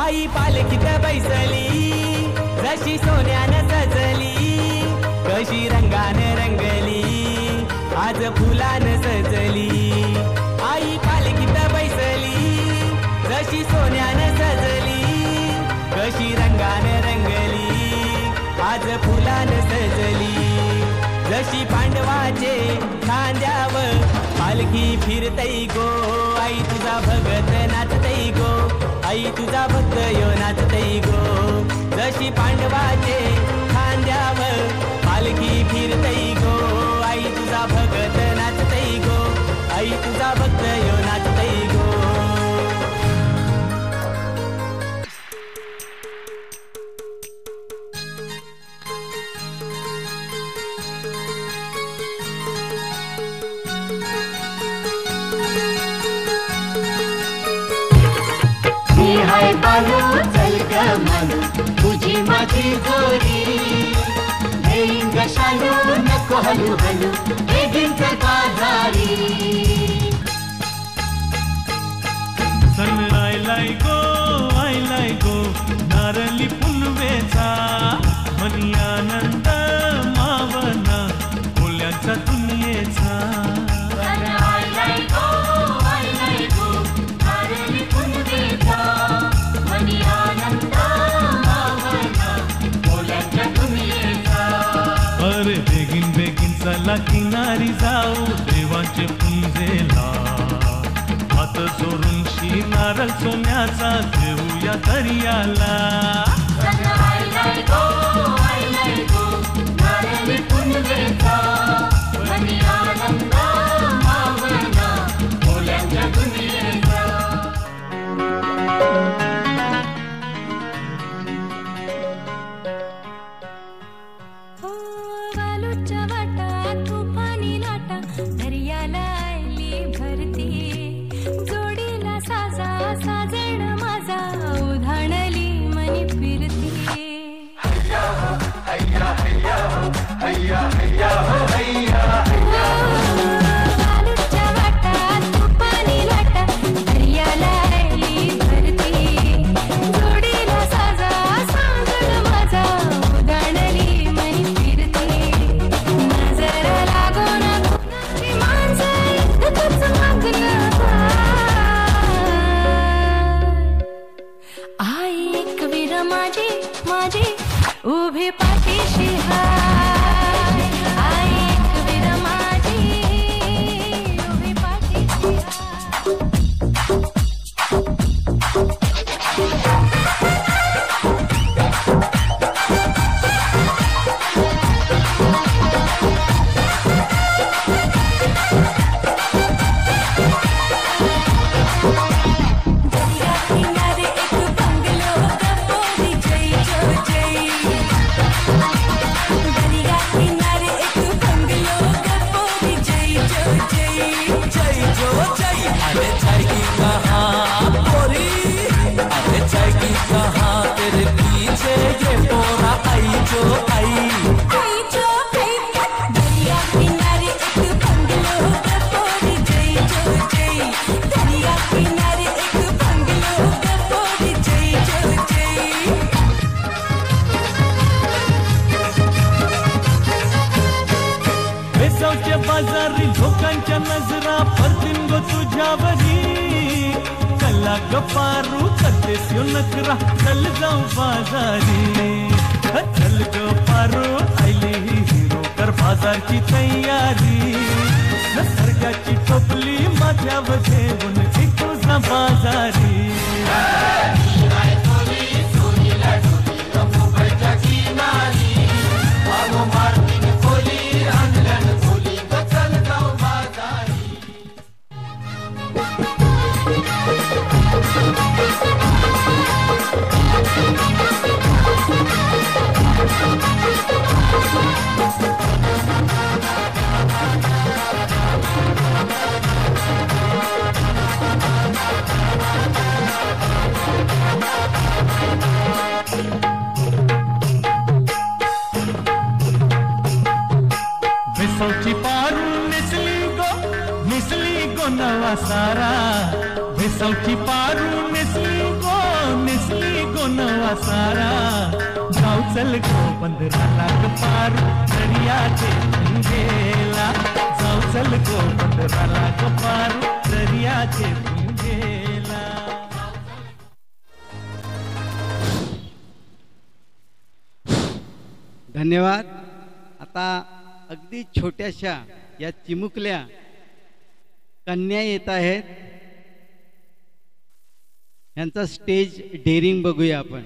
आई पालखीत बैसली जशी सोन्यानं सजली कशी रंगाने रंगली आज फुलानं सजली आई पालखीत बैसली जशी सोन्यानं सजली कशी रंगाने रंगली आज फुलानं सजली जशी पांडवाचे खांद्यावर पालखी फिरतई गो आई तुझा भगत नाचतई गो आई तुझा भक्त यो नाचतई गो जशी पांडवाचे खांद्यावर पालखी फिरतई गो आई तुझा भगत नाचतई गो आई तुझा भक्त यो नाचतई गो हाय बालू चल ग मालू तुझी माझी जोडी घेईन ग शालू नको हलू हलू बेगीन चल बाजारी सन आयलाय गो नारळी फुलवेचा मनी आनंद मावना फुल्याचा दुनियेचा अरे बेगीन बेगीन चला किनारी जाऊ देवाचे पुंजेला हात जोडून शी नारळ सोन्याचा देऊया दर्याला साजण माझा उधाणली मनी फिरती माझी उभी पाठीशी हाय आई एक वीर माझी उभी पाठीशी बाजारी लोकांच्या नजरा परतीन गो तुझ्यावरी चला गपारू करतेस यो नकरा चल जाऊ बाजारी चल गपारू आईली हिरो कर बाजारची तयारी निसर्गाची टोपली माझ्यावर घेऊन तुझा बाजारी नवा सारा भेसवची पारू निसली नवा सारा जाऊ चल गो बंदराला कपारू दर्याचे गेला जाऊ चल गो बंदराला कपारू दर्याचे गेला. धन्यवाद. आता अगदी छोट्याशा या चिमुकल्या कन्या येत आहेत. यांचा स्टेज डेअरिंग बघूया आपण.